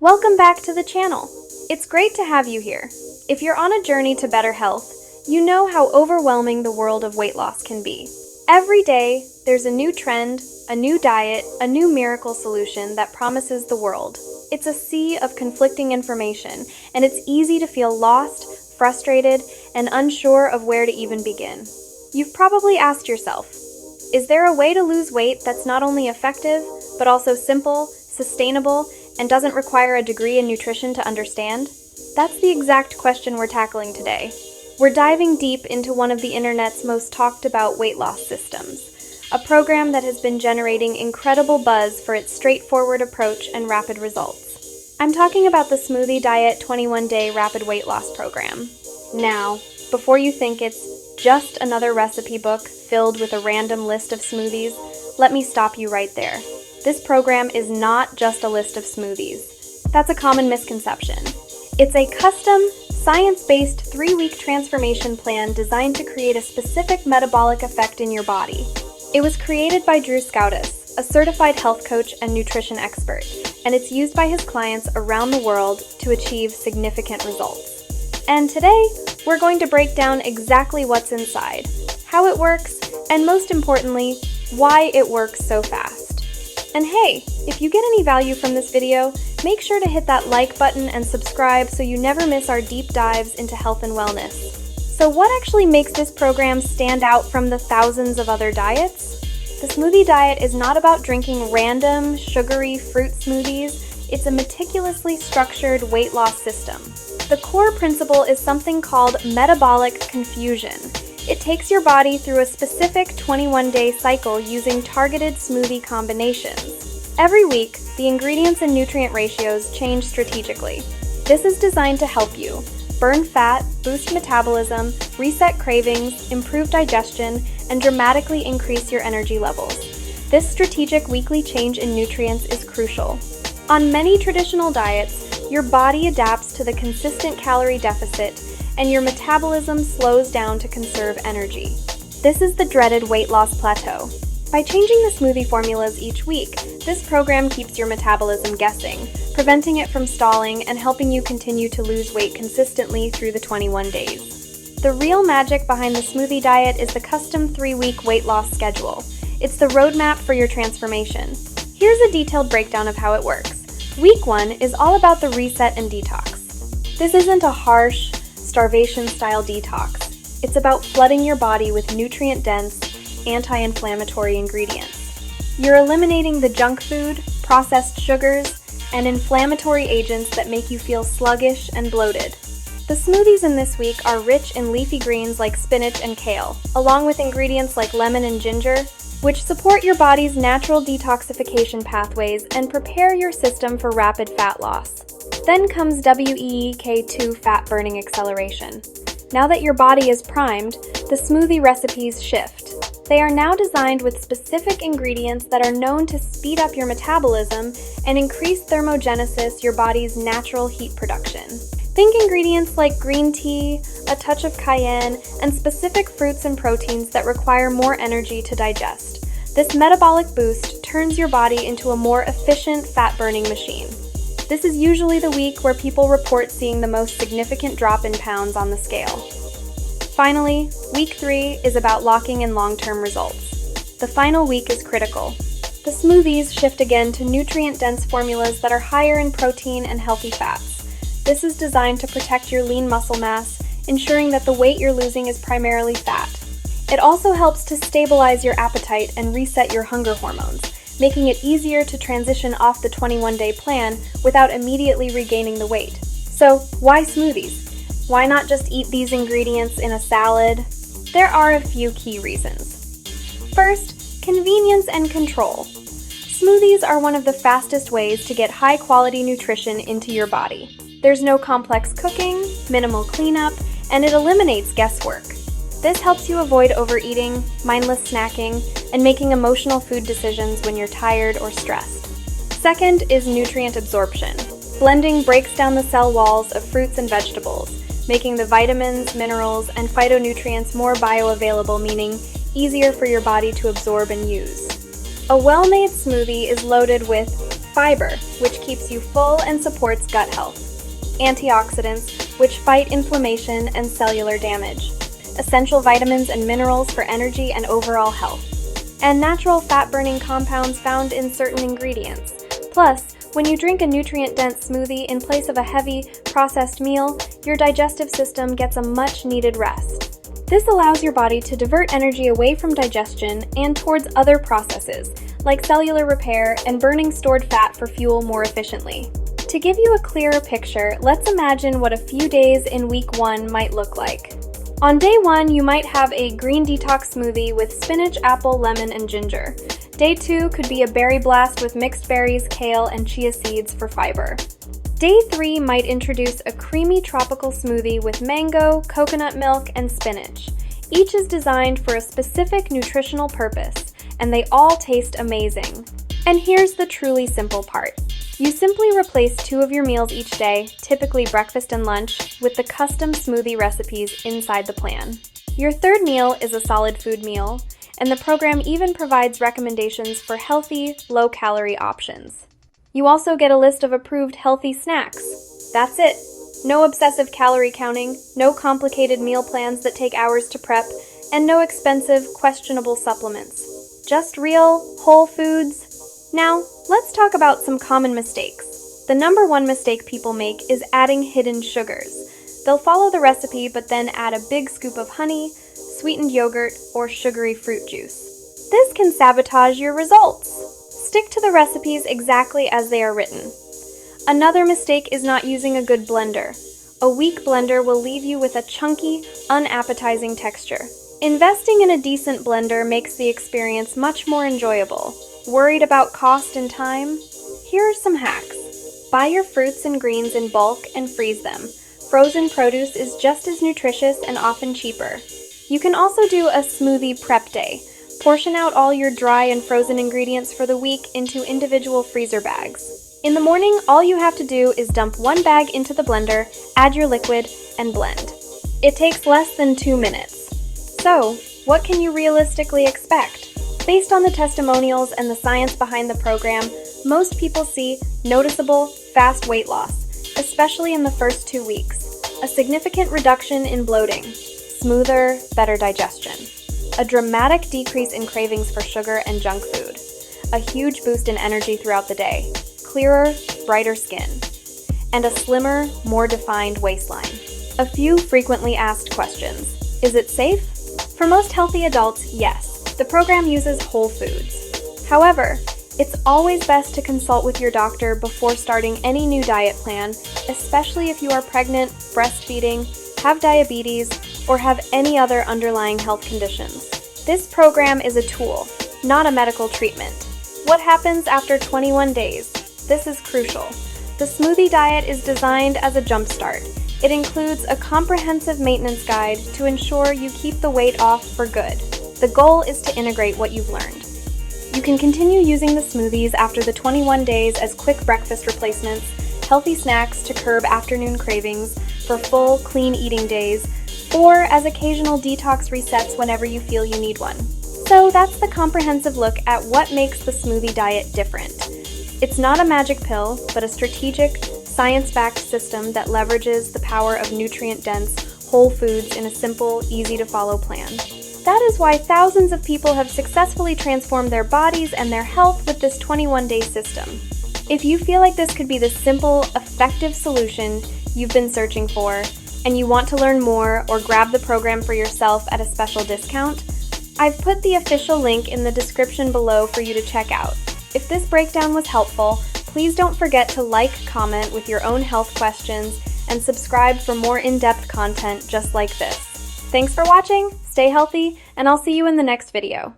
Welcome back to the channel. It's great to have you here. If you're on a journey to better health, you know how overwhelming the world of weight loss can be. Every day, there's a new trend, a new diet, a new miracle solution that promises the world. It's a sea of conflicting information, and it's easy to feel lost, frustrated, and unsure of where to even begin. You've probably asked yourself, is there a way to lose weight that's not only effective, but also simple, sustainable, and doesn't require a degree in nutrition to understand? That's the exact question we're tackling today. We're diving deep into one of the internet's most talked about weight loss systems, a program that has been generating incredible buzz for its straightforward approach and rapid results. I'm talking about the Smoothie Diet 21-Day Rapid Weight Loss Program. Now, before you think it's just another recipe book filled with a random list of smoothies, let me stop you right there. This program is not just a list of smoothies. That's a common misconception. It's a custom, science-based 3-week transformation plan designed to create a specific metabolic effect in your body. It was created by Drew Scoutis, a certified health coach and nutrition expert, and it's used by his clients around the world to achieve significant results. And today, we're going to break down exactly what's inside, how it works, and most importantly, why it works so fast. And hey, if you get any value from this video, make sure to hit that like button and subscribe so you never miss our deep dives into health and wellness. So what actually makes this program stand out from the thousands of other diets? The Smoothie Diet is not about drinking random, sugary fruit smoothies. It's a meticulously structured weight loss system. The core principle is something called metabolic confusion. It takes your body through a specific 21-day cycle using targeted smoothie combinations. Every week, the ingredients and nutrient ratios change strategically. This is designed to help you burn fat, boost metabolism, reset cravings, improve digestion, and dramatically increase your energy levels. This strategic weekly change in nutrients is crucial. On many traditional diets, your body adapts to the consistent calorie deficit, and your metabolism slows down to conserve energy. This is the dreaded weight loss plateau. By changing the smoothie formulas each week, this program keeps your metabolism guessing, preventing it from stalling and helping you continue to lose weight consistently through the 21 days. The real magic behind the Smoothie Diet is the custom 3-week weight loss schedule. It's the roadmap for your transformation. Here's a detailed breakdown of how it works. Week 1 is all about the reset and detox. This isn't a harsh, starvation-style detox. It's about flooding your body with nutrient-dense, anti-inflammatory ingredients. You're eliminating the junk food, processed sugars, and inflammatory agents that make you feel sluggish and bloated. The smoothies in this week are rich in leafy greens like spinach and kale, along with ingredients like lemon and ginger, which support your body's natural detoxification pathways and prepare your system for rapid fat loss. Then comes WEEK2 fat burning acceleration. Now that your body is primed, the smoothie recipes shift. They are now designed with specific ingredients that are known to speed up your metabolism and increase thermogenesis, your body's natural heat production. Think ingredients like green tea, a touch of cayenne, and specific fruits and proteins that require more energy to digest. This metabolic boost turns your body into a more efficient fat-burning machine. This is usually the week where people report seeing the most significant drop in pounds on the scale. Finally, week 3 is about locking in long-term results. The final week is critical. The smoothies shift again to nutrient-dense formulas that are higher in protein and healthy fats. This is designed to protect your lean muscle mass, ensuring that the weight you're losing is primarily fat. It also helps to stabilize your appetite and reset your hunger hormones, making it easier to transition off the 21-day plan without immediately regaining the weight. So, why smoothies? Why not just eat these ingredients in a salad? There are a few key reasons. First, convenience and control. Smoothies are one of the fastest ways to get high-quality nutrition into your body. There's no complex cooking, minimal cleanup, and it eliminates guesswork. This helps you avoid overeating, mindless snacking, and making emotional food decisions when you're tired or stressed. Second is nutrient absorption. Blending breaks down the cell walls of fruits and vegetables, making the vitamins, minerals, and phytonutrients more bioavailable, meaning easier for your body to absorb and use. A well-made smoothie is loaded with fiber, which keeps you full and supports gut health, antioxidants, which fight inflammation and cellular damage, essential vitamins and minerals for energy and overall health, and natural fat-burning compounds found in certain ingredients. Plus, when you drink a nutrient-dense smoothie in place of a heavy, processed meal, your digestive system gets a much-needed rest. This allows your body to divert energy away from digestion and towards other processes, like cellular repair and burning stored fat for fuel more efficiently. To give you a clearer picture, let's imagine what a few days in week 1 might look like. On day 1, you might have a green detox smoothie with spinach, apple, lemon, and ginger. Day 2 could be a berry blast with mixed berries, kale, and chia seeds for fiber. Day 3 might introduce a creamy tropical smoothie with mango, coconut milk, and spinach. Each is designed for a specific nutritional purpose, and they all taste amazing. And here's the truly simple part. You simply replace 2 of your meals each day, typically breakfast and lunch, with the custom smoothie recipes inside the plan. Your 3rd meal is a solid food meal, and the program even provides recommendations for healthy, low-calorie options. You also get a list of approved healthy snacks. That's it. No obsessive calorie counting, no complicated meal plans that take hours to prep, and no expensive, questionable supplements. Just real, whole foods. Now, let's talk about some common mistakes. The number 1 mistake people make is adding hidden sugars. They'll follow the recipe but then add a big scoop of honey, sweetened yogurt, or sugary fruit juice. This can sabotage your results. Stick to the recipes exactly as they are written. Another mistake is not using a good blender. A weak blender will leave you with a chunky, unappetizing texture. Investing in a decent blender makes the experience much more enjoyable. Worried about cost and time? Here are some hacks. Buy your fruits and greens in bulk and freeze them. Frozen produce is just as nutritious and often cheaper. You can also do a smoothie prep day. Portion out all your dry and frozen ingredients for the week into individual freezer bags. In the morning, all you have to do is dump 1 bag into the blender, add your liquid, and blend. It takes less than 2 minutes. So, what can you realistically expect? Based on the testimonials and the science behind the program, most people see noticeable, fast weight loss, especially in the first 2 weeks. A significant reduction in bloating, smoother, better digestion, a dramatic decrease in cravings for sugar and junk food, a huge boost in energy throughout the day, clearer, brighter skin, and a slimmer, more defined waistline. A few frequently asked questions. Is it safe? For most healthy adults, yes. The program uses whole foods. However, it's always best to consult with your doctor before starting any new diet plan, especially if you are pregnant, breastfeeding, have diabetes, or have any other underlying health conditions. This program is a tool, not a medical treatment. What happens after 21 days? This is crucial. The Smoothie Diet is designed as a jumpstart. It includes a comprehensive maintenance guide to ensure you keep the weight off for good. The goal is to integrate what you've learned. You can continue using the smoothies after the 21 days as quick breakfast replacements, healthy snacks to curb afternoon cravings, for full, clean eating days, or as occasional detox resets whenever you feel you need one. So that's the comprehensive look at what makes the Smoothie Diet different. It's not a magic pill, but a strategic, science-backed system that leverages the power of nutrient-dense, whole foods in a simple, easy-to-follow plan. That is why thousands of people have successfully transformed their bodies and their health with this 21-day system. If you feel like this could be the simple, effective solution you've been searching for, and you want to learn more or grab the program for yourself at a special discount, I've put the official link in the description below for you to check out. If this breakdown was helpful, please don't forget to like, comment with your own health questions, and subscribe for more in-depth content just like this. Thanks for watching, stay healthy, and I'll see you in the next video.